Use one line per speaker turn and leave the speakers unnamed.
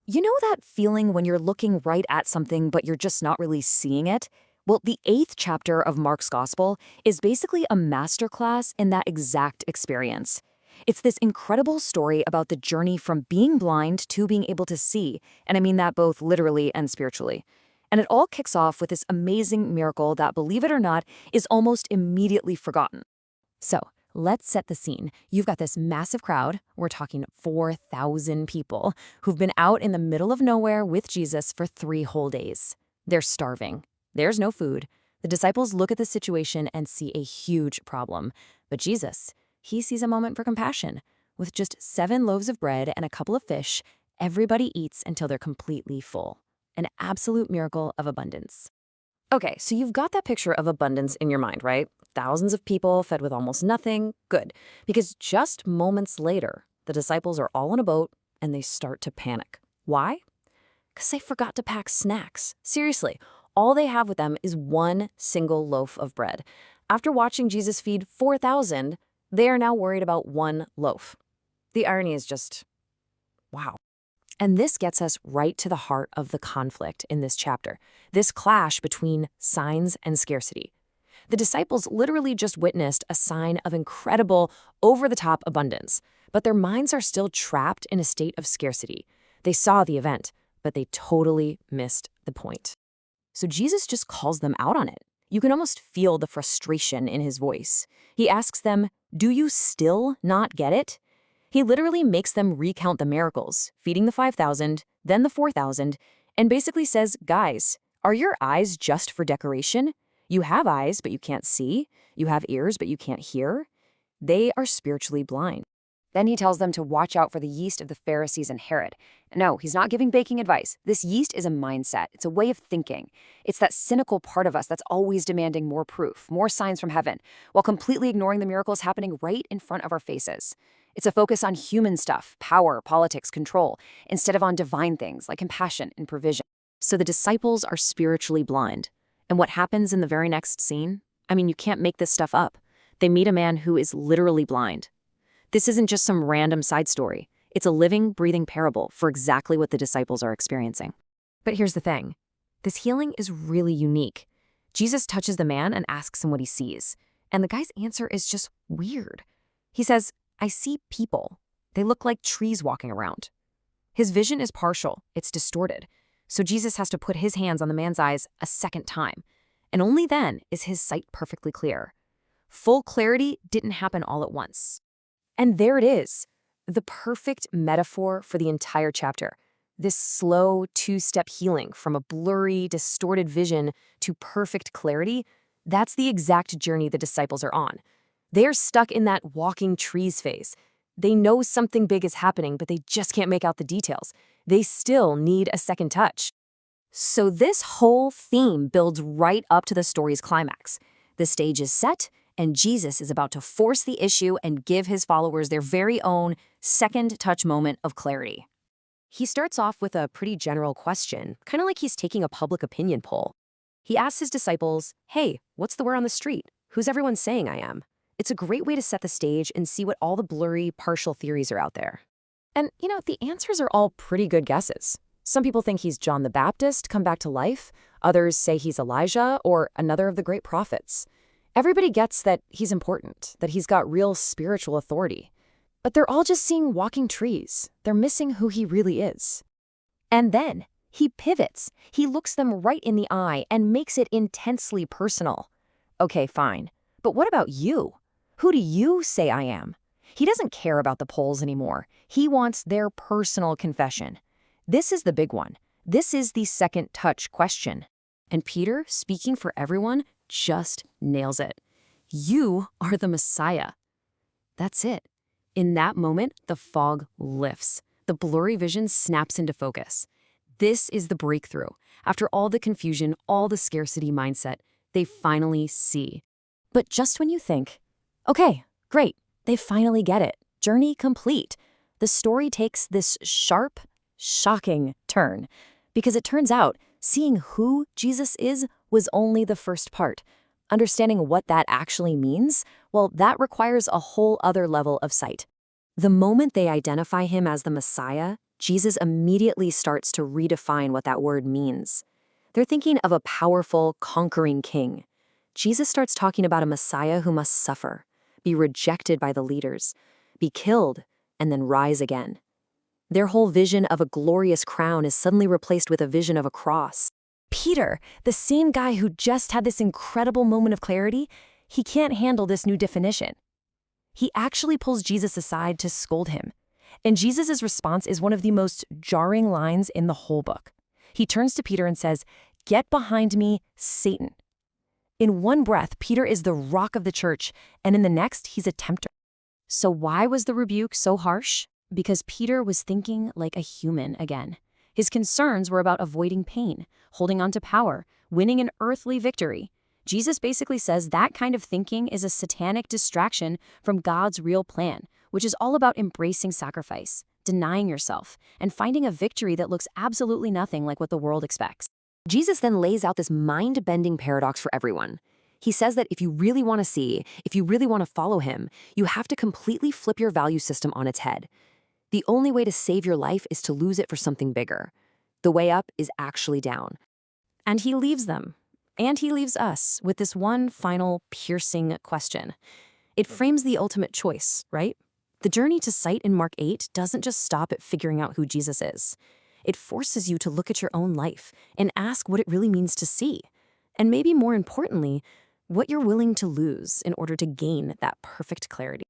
You know that feeling when you're looking right at something but you're just not really seeing it? Well, the 8th chapter of Mark's Gospel is basically a masterclass in that exact experience. It's this incredible story about the journey from being blind to being able to see, and I mean that both literally and spiritually. And it all kicks off with this amazing miracle that, believe it or not, is almost immediately forgotten. So, let's set the scene. You've got this massive crowd, we're talking 4,000 people, who've been out in the middle of nowhere with Jesus for 3 whole days. They're starving. There's no food. The disciples look at the situation and see a huge problem. But Jesus, he sees a moment for compassion. With just 7 loaves of bread and a couple of fish, everybody eats until they're completely full. An absolute miracle of abundance. Okay, so you've got that picture of abundance in your mind, right? Thousands of people fed with almost nothing. Good. Because just moments later, the disciples are all in a boat and they start to panic. Why? Because they forgot to pack snacks. Seriously, all they have with them is one single loaf of bread. After watching Jesus feed 4,000, they are now worried about one loaf. The irony is just, wow. And this gets us right to the heart of the conflict in this chapter, this clash between signs and scarcity. The disciples literally just witnessed a sign of incredible, over-the-top abundance, but their minds are still trapped in a state of scarcity. They saw the event, but they totally missed the point. So Jesus just calls them out on it. You can almost feel the frustration in his voice. He asks them, "Do you still not get it?" He literally makes them recount the miracles, feeding the 5,000, then the 4,000, and basically says, guys, are your eyes just for decoration? You have eyes, but you can't see. You have ears, but you can't hear. They are spiritually blind. Then he tells them to watch out for the yeast of the Pharisees and Herod. No, he's not giving baking advice. This yeast is a mindset. It's a way of thinking. It's that cynical part of us that's always demanding more proof, more signs from heaven, while completely ignoring the miracles happening right in front of our faces. It's a focus on human stuff, power, politics, control, instead of on divine things like compassion and provision. So the disciples are spiritually blind. And what happens in the very next scene? I mean, you can't make this stuff up. They meet a man who is literally blind. This isn't just some random side story. It's a living, breathing parable for exactly what the disciples are experiencing. But here's the thing. This healing is really unique. Jesus touches the man and asks him what he sees. And the guy's answer is just weird. He says, I see people. They look like trees walking around. His vision is partial. It's distorted. So Jesus has to put his hands on the man's eyes a second time. And only then is his sight perfectly clear. Full clarity didn't happen all at once. And there it is, the perfect metaphor for the entire chapter. This slow 2-step healing from a blurry, distorted vision to perfect clarity, that's the exact journey the disciples are on. They're stuck in that walking trees phase. They know something big is happening, but they just can't make out the details. They still need a second touch. So this whole theme builds right up to the story's climax. The stage is set, and Jesus is about to force the issue and give his followers their very own second touch moment of clarity. He starts off with a pretty general question, kind of like he's taking a public opinion poll. He asks his disciples, hey, what's the word on the street? Who's everyone saying I am? It's a great way to set the stage and see what all the blurry, partial theories are out there. And, the answers are all pretty good guesses. Some people think he's John the Baptist come back to life. Others say he's Elijah or another of the great prophets. Everybody gets that he's important, that he's got real spiritual authority. But they're all just seeing walking trees. They're missing who he really is. And then he pivots. He looks them right in the eye and makes it intensely personal. Okay, fine. But what about you? Who do you say I am? He doesn't care about the polls anymore. He wants their personal confession. This is the big one. This is the second touch question. And Peter, speaking for everyone, just nails it. You are the Messiah. That's it. In that moment, the fog lifts. The blurry vision snaps into focus. This is the breakthrough. After all the confusion, all the scarcity mindset, they finally see. But just when you think, okay, great, they finally get it. Journey complete. The story takes this sharp, shocking turn. Because it turns out, seeing who Jesus is was only the first part. Understanding what that actually means, well, that requires a whole other level of sight. The moment they identify him as the Messiah, Jesus immediately starts to redefine what that word means. They're thinking of a powerful, conquering king. Jesus starts talking about a Messiah who must suffer, be rejected by the leaders, be killed, and then rise again. Their whole vision of a glorious crown is suddenly replaced with a vision of a cross. Peter, the same guy who just had this incredible moment of clarity, he can't handle this new definition. He actually pulls Jesus aside to scold him. And Jesus' response is one of the most jarring lines in the whole book. He turns to Peter and says, "Get behind me, Satan." In one breath, Peter is the rock of the church, and in the next, he's a tempter. So why was the rebuke so harsh? Because Peter was thinking like a human again. His concerns were about avoiding pain, holding on to power, winning an earthly victory. Jesus basically says that kind of thinking is a satanic distraction from God's real plan, which is all about embracing sacrifice, denying yourself, and finding a victory that looks absolutely nothing like what the world expects. Jesus then lays out this mind-bending paradox for everyone. He says that if you really want to see, if you really want to follow him, you have to completely flip your value system on its head. The only way to save your life is to lose it for something bigger. The way up is actually down. And he leaves them. And he leaves us with this one final piercing question. It frames the ultimate choice, right? The journey to sight in Mark 8 doesn't just stop at figuring out who Jesus is. It forces you to look at your own life and ask what it really means to see. And maybe more importantly, what you're willing to lose in order to gain that perfect clarity.